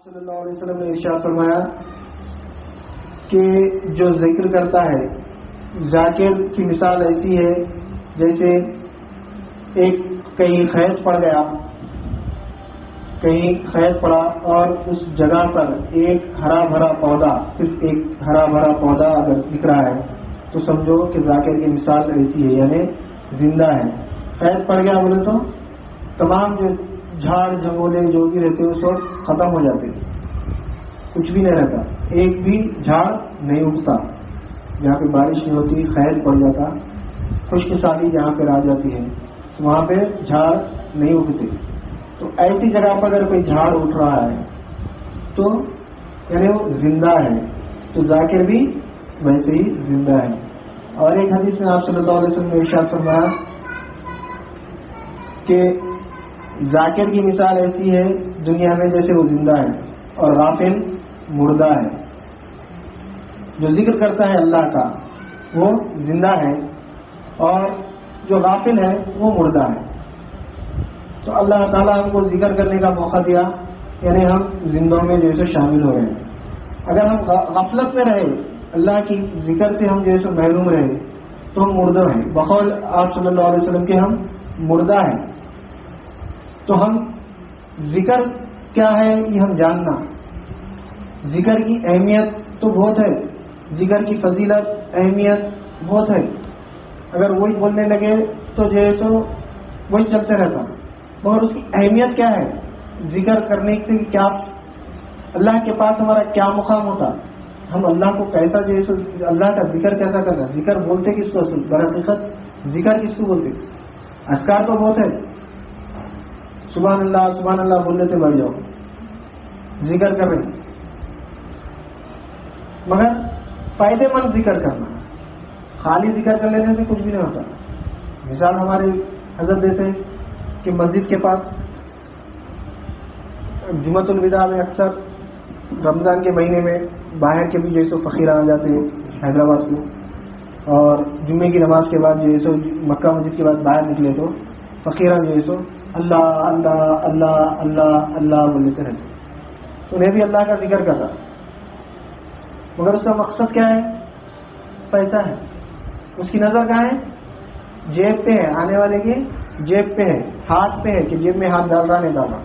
صلی اللہ علیہ وسلم نے ارشاد فرمایا کہ جو ذکر کرتا ہے ذاکر کی مثال ایسی ہے جیسے ایک کہیں خیز پڑ گیا، کہیں خیز پڑا اور اس جگہ پر ایک ہرا بھرا پودا، صرف ایک ہرا بھرا پودا اگر دکھ رہا ہے تو سمجھو کہ ذاکر کی مثال ایسی ہے، یعنی زندہ ہے۔ خیز پڑ گیا بولے تو تمام جو جھاڑ جھنگولے جو بھی رہتے اس وقت ختم ہو جاتے، کچھ بھی نہیں رہتا، ایک بھی جھاڑ نہیں اگتا، جہاں پہ بارش نہیں ہوتی خیز پڑ جاتا، خشک سالی جہاں پہ آ جاتی ہے وہاں پہ جھاڑ نہیں اگتے۔ تو ایسی جگہ پر اگر کوئی جھاڑ اٹھ رہا ہے تو یعنی وہ زندہ ہے، تو ذاکر بھی ویسے ہی زندہ ہے۔ اور ایک حدیث میں آپ صلی اللہ علیہ وسلم نے ارشاد فرمایا کہ ذاکر کی مثال ایسی ہے دنیا میں جیسے وہ زندہ ہے اور غافل مردہ ہے۔ جو ذکر کرتا ہے اللہ کا وہ زندہ ہے اور جو غافل ہے وہ مردہ ہے۔ تو اللہ تعالیٰ ہم کو ذکر کرنے کا موقع دیا، یعنی ہم زندوں میں جیسے شامل ہو رہے ہیں۔ اگر ہم غفلت میں رہے، اللہ کی ذکر سے ہم جیسے محروم رہے تو ہم مردہ ہیں، بقول آپ صلی اللہ علیہ وسلم کے ہم مردہ ہیں۔ تو ہم ذکر کیا ہے یہ ہم جاننا، ذکر کی اہمیت تو بہت ہے، ذکر کی فضیلت اہمیت بہت ہے۔ اگر وہی بولنے لگے تو جو ہے تو وہی چلتے رہتا، مگر اس کی اہمیت کیا ہے، ذکر کرنے سے کیا اللہ کے پاس ہمارا کیا مقام ہوتا، ہم اللہ کو کیسا جو ہے اللہ کا ذکر کیسا کرنا۔ ذکر بولتے کس کو، برحقیقت ذکر کس کو بولتے، اذکار تو بہت ہے، سبحان اللہ بولنے سے مر جاؤ، ذکر کر رہے، مگر فائدے مند ذکر کرنا، خالی ذکر کر لینے سے کچھ بھی نہیں ہوتا۔ مثال ہمارے حضرت دیتے ہیں کہ مسجد کے پاس جمعۃ الوداع میں اکثر رمضان کے مہینے میں باہر کے بھی جو ہے سو فقیر آ جاتے ہیں حیدرآباد کو، اور جمعے کی نماز کے بعد جو ہے سو مکہ مسجد کے بعد باہر نکلے تو فقیران جو ہے سو اللہ اللہ اللہ اللہ اللہ بولتے رہتے، انہیں بھی اللہ کا ذکر کرتا، مگر اس کا مقصد کیا ہے، پیسہ ہے، اس کی نظر کہاں ہے، جیب پہ ہے، آنے والے کی جیب پہ ہے، ہاتھ پہ ہے کہ جیب میں ہاتھ ڈال رہا نہیں ڈال رہا۔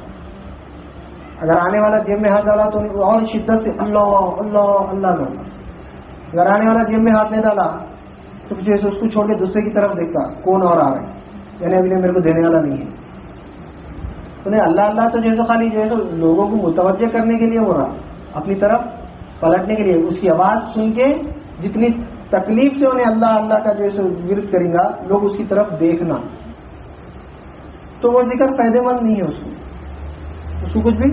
اگر آنے والا جیب میں ہاتھ ڈالا تو اور شدت سے اللہ اللہ اللہ کرتا، اگر آنے والا جیب میں ہاتھ نہیں ڈالا تو جیسے اس کو چھوڑ کے دوسرے کی طرف دیکھتا کون اور آ رہا ہے، یعنی ابھی میرے کو دینے والا نہیں ہے۔ انہیں اللہ اللہ تو جیسے خالی جو ہے تو لوگوں کو متوجہ کرنے کے لیے ہو رہا، اپنی طرف پلٹنے کے لیے، اس کی آواز سن کے جتنی تکلیف سے انہیں اللہ اللہ کا جیسے ورد کریں گا لوگ اس کی طرف دیکھنا، تو وہ ذکر فائدے مند نہیں ہے، اس کو کچھ بھی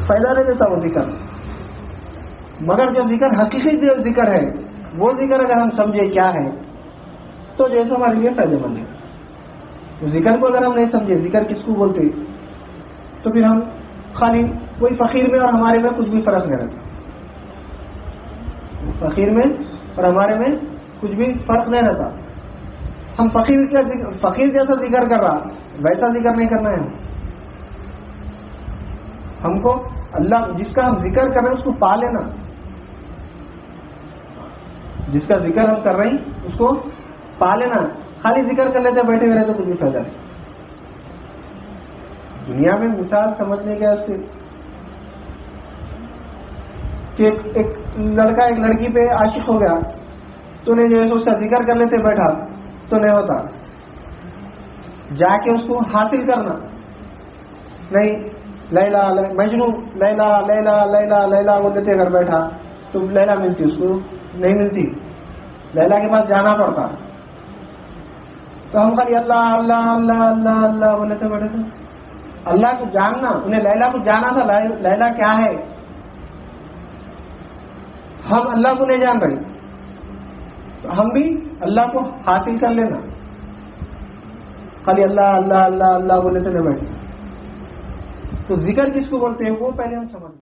فائدہ نہیں دیتا وہ ذکر۔ مگر جو ذکر حقیقی جو ذکر ہے وہ ذکر اگر ہم سمجھے کیا ہے تو جیسے ہمارے لیے فائدے مند ہے۔ ذکر کو اگر ہم نہیں سمجھے ذکر کس کو بولتے تو پھر ہم خالی کوئی فقیر میں اور ہمارے میں کچھ بھی فرق نہیں رہتا، فقیر میں اور ہمارے میں کچھ بھی فرق نہیں رہتا۔ ہم فقیر جیسا ذکر کر رہا ویسا ذکر نہیں کرنا ہے، ہم کو اللہ جس کا ہم ذکر کر رہے ہیں اس کو پا لینا، جس کا ذکر ہم کر رہے ہیں اس کو پا لینا، خالی ذکر کر لیتے بیٹھے ہوئے تو کچھ بھی فائدہ نہیں۔ دنیا میں مثال سمجھنے کے واسطے کہ ایک لڑکا ایک لڑکی پہ عاشق ہو گیا تو نے جو ہے اس کا ذکر کر لیتے بیٹھا تو نہیں ہوتا، جا کے اس کو حاصل کرنا نہیں، لیلا مجنو لیلا لیلا لیلا لیلا بول دیتے اگر بیٹھا تو لیلا ملتی، اس کو نہیں ملتی، لیلا کے پاس جانا پڑتا۔ تو ہم خالی اللہ اللہ اللہ اللہ اللہ بولے تھے بیٹھے تھے، اللہ کو جاننا، انہیں لیلا کو جانا تھا لیلا کیا ہے، ہم اللہ کو نہیں جان رہے تو ہم بھی اللہ کو حاصل کر لینا، خالی اللہ اللہ اللہ اللہ بولے تھے نہیں بیٹھے۔ تو ذکر جس کو بولتے ہیں وہ پہلے ہم سمجھ